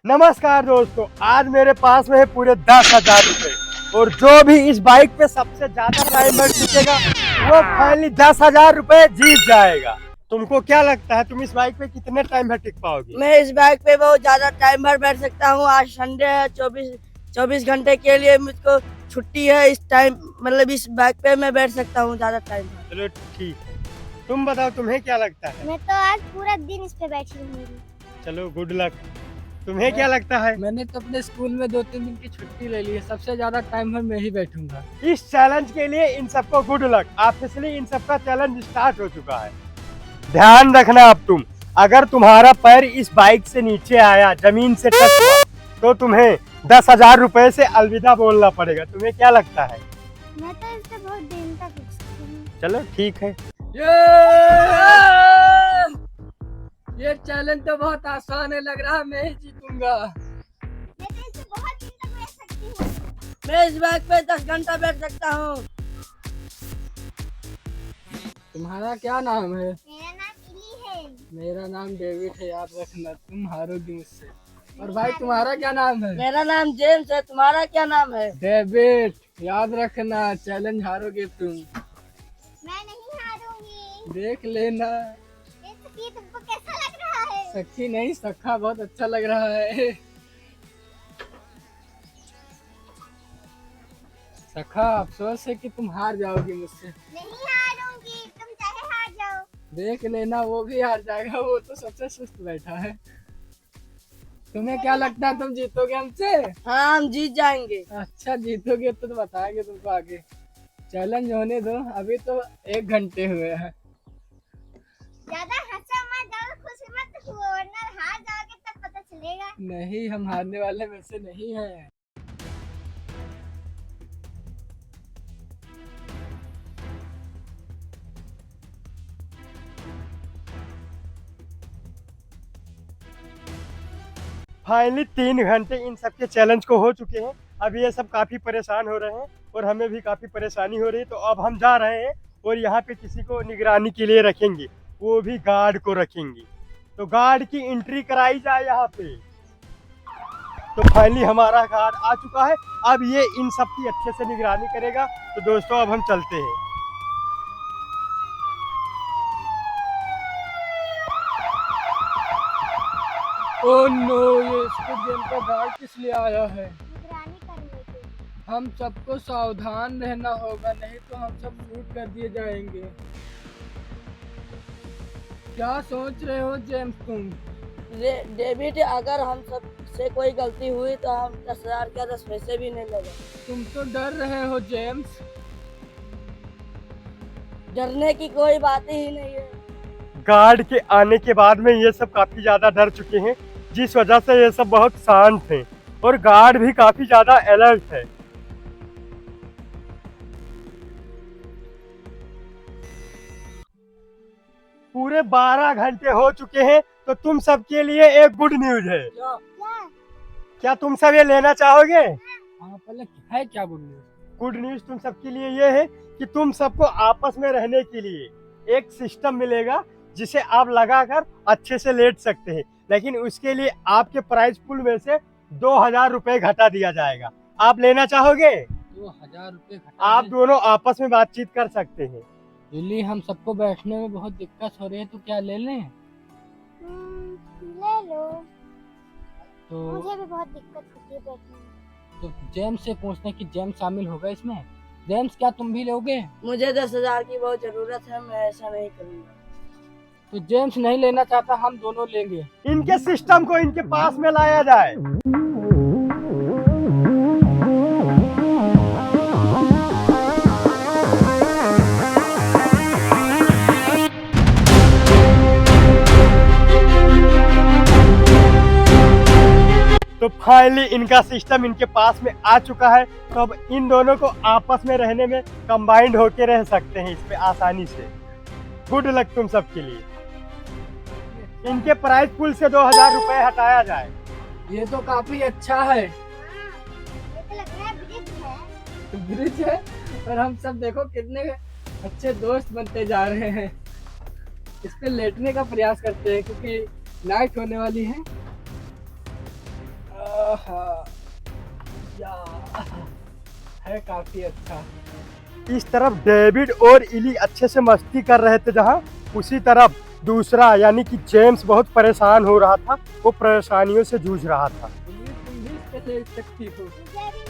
नमस्कार दोस्तों, आज मेरे पास में है पूरे 10,000 रुपए और जो भी इस बाइक पे सबसे ज्यादा टाइम बैठ सकेगा वो फाइनली 10,000 रुपए जीत जाएगा। तुमको क्या लगता है, तुम इस बाइक पे कितने टाइम भर टिक पाओगी? मैं इस बाइक पे बहुत ज्यादा टाइम भर बैठ सकता हूँ। आज संडे है, 24 घंटे के लिए मुझको छुट्टी है। इस टाइम मतलब इस बाइक पे मैं बैठ सकता हूँ ज्यादा टाइम। चलो ठीक है, तुम बताओ तुम्हें क्या लगता है? मैं तो आज पूरा दिन इस पे बैठी रहूंगी। चलो गुड लक। तुम्हें क्या लगता है? मैंने तो अपने स्कूल में 2-3 दिन की छुट्टी ले ली है। सबसे ज्यादा टाइम भर मैं ही बैठूंगा। इस चैलेंज के लिए इन सबको गुड लक। ऑफिशियली इन सबका चैलेंज स्टार्ट हो चुका है। ध्यान रखना, अब तुम अगर तुम्हारा पैर इस बाइक से नीचे आया, जमीन से टच हुआ, तो तुम्हें 10,000 रुपए से अलविदा बोलना पड़ेगा। तुम्हें क्या लगता है? मैं तो इस पे बहुत दिन तक रुक सकती हूँ। चलो ठीक है। ये चैलेंज तो बहुत आसान है, लग रहा है मैं ही जीतूंगा। मैं तो इस पे बहुत दिन तक बैठ सकती हूँ। मैं इस बाइक पे 10 घंटा बैठ सकता हूँ। तुम्हारा क्या नाम है? मेरा नाम इली है। मेरा नाम डेविड है, याद रखना तुम हारोगी मुझसे। और भाई तुम्हारा क्या नाम है? मेरा नाम जेम्स है। तुम्हारा क्या नाम है? डेविड, याद रखना चैलेंज हारोगे तुम। मैं नहीं हारूंगी। देख लेना। ये सखी तुमको कैसा लग रहा है? सखी नहीं, सखा बहुत अच्छा लग रहा है। सखा, अफसोस है कि तुम हार जाओगी मुझसे। नहीं हारूंगी, तुम चाहे हार जाओ। देख लेना, वो भी हार जाएगा। वो तो सबसे सुस्त बैठा है। तुम्हें क्या लगता है, तुम जीतोगे हमसे? हाँ, हम जीत जाएंगे। अच्छा, जीतोगे तो बताएंगे तुमको आगे। चैलेंज होने दो, अभी तो 1 घंटे हुए हैं। ज्यादा हंसा मत, ज्यादा खुश मत हुआ, वरना हार जाओगे तब पता चलेगा। नहीं, हम हारने वाले में से नहीं हैं। फाइनली 3 घंटे इन सबके चैलेंज को हो चुके हैं। अब ये सब काफी परेशान हो रहे हैं और हमें भी काफी परेशानी हो रही है। तो अब हम जा रहे हैं और यहाँ पे किसी को निगरानी के लिए रखेंगे, वो भी गार्ड को रखेंगे। तो गार्ड की एंट्री कराई जाए यहाँ पे। तो फाइनली हमारा गार्ड आ चुका है। अब ये इन सब की अच्छे से निगरानी करेगा। तो दोस्तों अब हम चलते हैं। ओह नो, ये स्क्विड गेम का गार्ड किस लिए आया है? निगरानी करने के लिए। हम सबको सावधान रहना होगा, नहीं तो हम सब शूट कर दिए जाएंगे। क्या सोच रहे हो जेम्स तुम? डेविड, अगर हम सब से कोई गलती हुई तो हम 10,000 का 10 पैसे भी नहीं लगे। तुम तो डर रहे हो जेम्स। डरने की कोई बात ही नहीं है। गार्ड के आने के बाद में ये सब काफी ज्यादा डर चुके हैं, जिस वजह से ये सब बहुत शांत हैं और गार्ड भी काफी ज्यादा अलर्ट है। पूरे 12 घंटे हो चुके हैं। तो तुम सबके लिए एक गुड न्यूज है। क्या? क्या तुम सब ये लेना चाहोगे? हाँ, पहले है क्या गुड न्यूज़? गुड न्यूज तुम सबके लिए ये है कि तुम सबको आपस में रहने के लिए एक सिस्टम मिलेगा, जिसे आप लगाकर अच्छे से लेट सकते हैं। लेकिन उसके लिए आपके प्राइस पूल में से 2,000 रुपए घटा दिया जाएगा। आप लेना चाहोगे? 2,000 रुपये घटा आप दें? दोनों आपस में बातचीत कर सकते हैं। लिली, हम सबको बैठने में बहुत दिक्कत हो रही है, तो क्या ले लें? ले लो। तो मुझे भी बहुत दिक्कत होती है बैठने में। तो जेम्स से पूछने की जेम्स शामिल होगा इसमें। जेम्स, क्या तुम भी लोगे? मुझे 10,000 की बहुत जरूरत है, मैं ऐसा नहीं करूँगा। तो जेम्स नहीं लेना चाहता, हम दोनों लेंगे। इनके सिस्टम को इनके पास में लाया जाए। तो फाइनली इनका सिस्टम इनके पास में आ चुका है। तो अब इन दोनों को आपस में रहने में कंबाइंड होके रह सकते हैं इस पे आसानी से। गुड लक तुम सबके लिए। इनके प्राइस पूल से 2,000 रुपए हटाया जाए। ये तो काफी अच्छा है। ये तो लग रहा है ब्रिज है। ब्रिज है, और हम सब देखो कितने अच्छे दोस्त बनते जा रहे हैं। इस पे लेटने का प्रयास करते हैं क्योंकि नाइट होने वाली है। आहा, या है काफी अच्छा। इस तरफ डेविड और इली अच्छे से मस्ती कर रहे थे जहाँ, उसी तरफ दूसरा यानी कि जेम्स बहुत परेशान हो रहा था, वो परेशानियों से जूझ रहा था। तुम भी इसके ले सकती हो, मुझे भी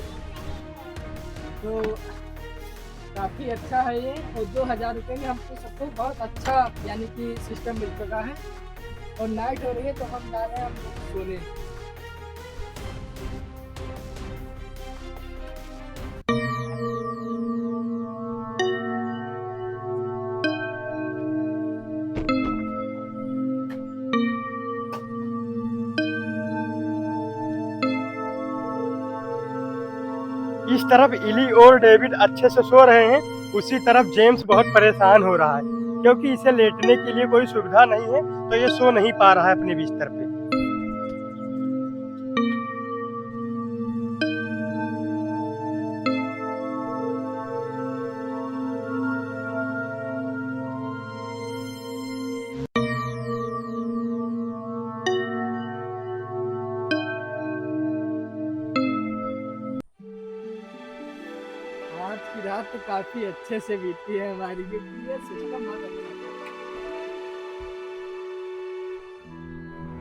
नहीं तो काफी अच्छा है ये। और 2000 रुपये में हमको सबको बहुत अच्छा यानी कि सिस्टम मिल चुका है। और नाइट हो रही है तो हम जा रहे हैं हम लोग सोने। इस तरफ इली और डेविड अच्छे से सो रहे हैं, उसी तरफ जेम्स बहुत परेशान हो रहा है क्योंकि इसे लेटने के लिए कोई सुविधा नहीं है, तो ये सो नहीं पा रहा है अपने बिस्तर पे। आज की रात तो काफी अच्छे से बीती है हमारी, क्योंकि ये सिस्टम बहुत अच्छा है।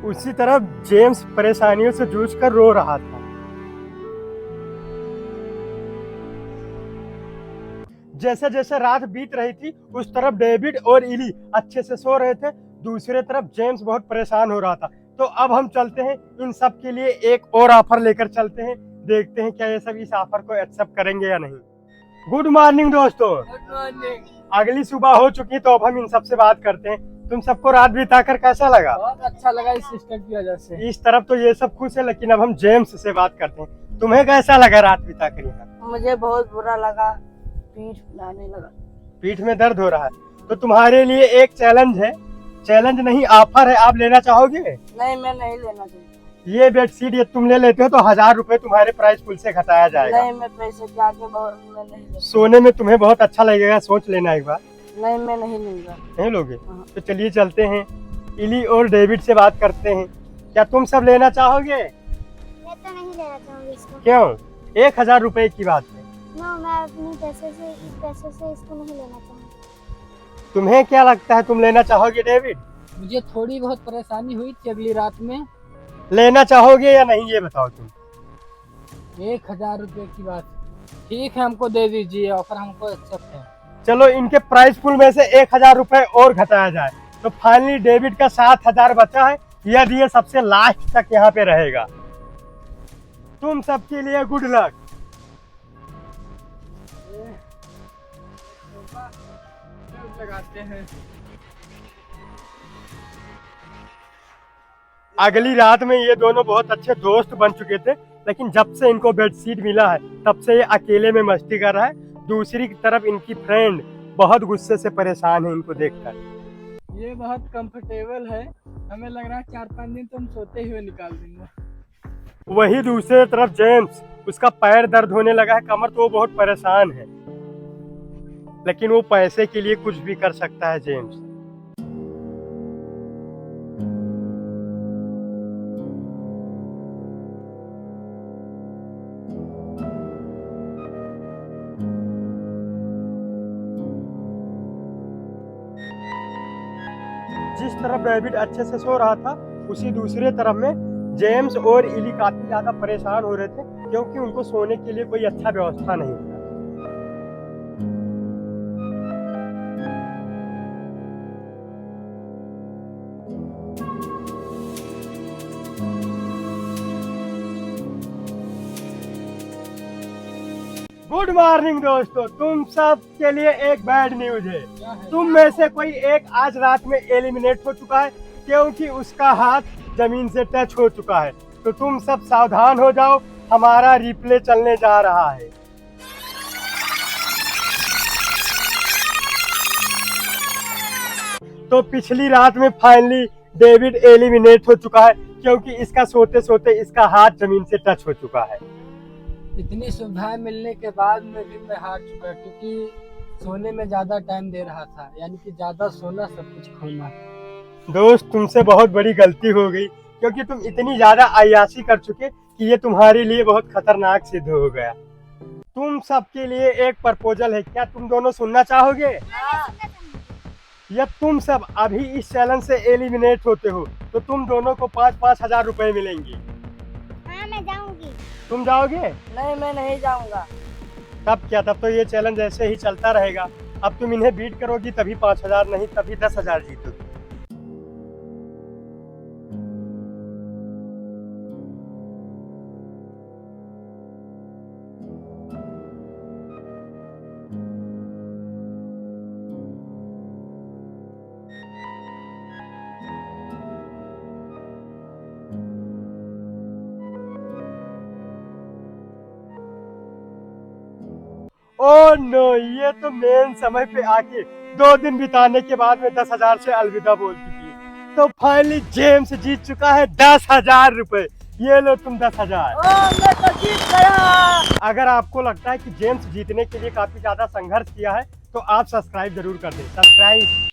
उसी तरफ जेम्स परेशानियों से जूझकर रो रहा था। जैसे जैसे रात बीत रही थी, उस तरफ डेविड और इली अच्छे से सो रहे थे, दूसरे तरफ जेम्स बहुत परेशान हो रहा था। तो अब हम चलते हैं, इन सब के लिए एक और ऑफर लेकर चलते हैं, देखते हैं क्या ये सब इस ऑफर को एक्सेप्ट करेंगे या नहीं। गुड मॉर्निंग दोस्तों, गुड मॉर्निंग। अगली सुबह हो चुकी, तो अब हम इन सब से बात करते हैं। तुम सबको रात बिताकर कैसा लगा? बहुत अच्छा लगा इस सिस्टम की वजह से। इस तरफ तो ये सब खुश है, लेकिन अब हम जेम्स से बात करते हैं। तुम्हें कैसा लगा रात बिताकर यहाँ? मुझे बहुत बुरा लगा, पीठ फुलाने लगा। पीठ में दर्द हो रहा है, तो तुम्हारे लिए एक चैलेंज है, चैलेंज नहीं ऑफर है, आप लेना चाहोगे? नहीं, मैं नहीं लेना चाहता। ये बेडशीट ये तुम ले लेते हो तो 1000 रुपए तुम्हारे प्राइस पुल से घटाया जाएगा। नहीं, मैं पैसे के आगे मैं नहीं लूंगा। सोने में तुम्हें बहुत अच्छा लगेगा, सोच लेना एक बार। नहीं, मैं नहीं लूंगा। नहीं लोगे? हाँ। तो चलिए चलते हैं, इली और डेविड से बात करते हैं। क्या तुम सब लेना चाहोगे? मैं तो नहीं लेना चाहूंगी इसको। क्यों? 1000 रुपए की बात है। नो, मैं अपने पैसे से इसको नहीं लेना चाहूंगी। तुम्हें क्या लगता है, तुम लेना चाहोगे डेविड? मुझे थोड़ी बहुत परेशानी हुई थी अगली रात में। लेना चाहोगे या नहीं, ये बताओ तुम। 1000 रुपये की बात, ठीक है हमको दे दीजिए, ऑफर हमको एक्सेप्ट है। चलो इनके प्राइस पुल में से 1000 रुपए और घटाया जाए, तो फाइनली डेविड का 7000 बचा है, यदि ये सबसे लास्ट तक यहाँ पे रहेगा। तुम सबके लिए गुड लक। लगाते हैं। अगली रात में ये दोनों बहुत अच्छे दोस्त बन चुके थे, लेकिन जब से इनको बेडशीट मिला है तब से ये अकेले में मस्ती कर रहा है। दूसरी तरफ इनकी फ्रेंड बहुत गुस्से से परेशान है इनको देखकर। ये बहुत कंफर्टेबल है, हमें लग रहा है 4-5 दिन तो हम सोते हुए निकाल देंगे। वही दूसरे तरफ जेम्स, उसका पैर दर्द होने लगा है, कमर, तो वो बहुत परेशान है, लेकिन वो पैसे के लिए कुछ भी कर सकता है जेम्स। जिस तरफ डेविड अच्छे से सो रहा था, उसी दूसरे तरफ में जेम्स और इली काफी ज्यादा परेशान हो रहे थे, क्योंकि उनको सोने के लिए कोई अच्छा व्यवस्था नहीं था। गुड मॉर्निंग दोस्तों, तुम सब के लिए एक बैड न्यूज है। क्या है? तुम में से कोई एक आज रात में एलिमिनेट हो चुका है, क्योंकि उसका हाथ जमीन से टच हो चुका है। तो तुम सब सावधान हो जाओ, हमारा रिप्ले चलने जा रहा है। तो पिछली रात में फाइनली डेविड एलिमिनेट हो चुका है, क्योंकि इसका सोते सोते इसका हाथ जमीन से टच हो चुका है। इतनी सुविधाएं मिलने के बाद में भी मैं हार चुका, क्योंकि सोने में ज्यादा टाइम दे रहा था, यानी कि ज्यादा सोना सब कुछ खोना। दोस्त, तुमसे बहुत बड़ी गलती हो गई, क्योंकि तुम इतनी ज्यादा अय्याशी कर चुके कि ये तुम्हारे लिए बहुत खतरनाक सिद्ध हो गया। तुम सबके लिए एक प्रपोजल है, क्या तुम दोनों सुनना चाहोगे? या तुम सब अभी इस चैलेंज से एलिमिनेट होते हो तो तुम दोनों को 5-5 हजार रुपए मिलेंगे। हाँ मैं जाऊंगी। तुम जाओगे? नहीं मैं नहीं जाऊंगा। तब क्या, तब तो ये चैलेंज ऐसे ही चलता रहेगा। अब तुम इन्हें बीट करोगी तभी 5,000, नहीं तभी 10,000 जीतोगी। ओह नो, ये तो मेन समय पे आके 2 दिन बिताने के बाद में 10,000 से अलविदा बोल चुकी है। तो फाइनली जेम्स जीत चुका है 10,000 रुपए। ये लो तुम 10,000। मैं तो जीत गया। अगर आपको लगता है कि जेम्स जीतने के लिए काफी ज्यादा संघर्ष किया है तो आप सब्सक्राइब जरूर कर दें। सब्सक्राइब।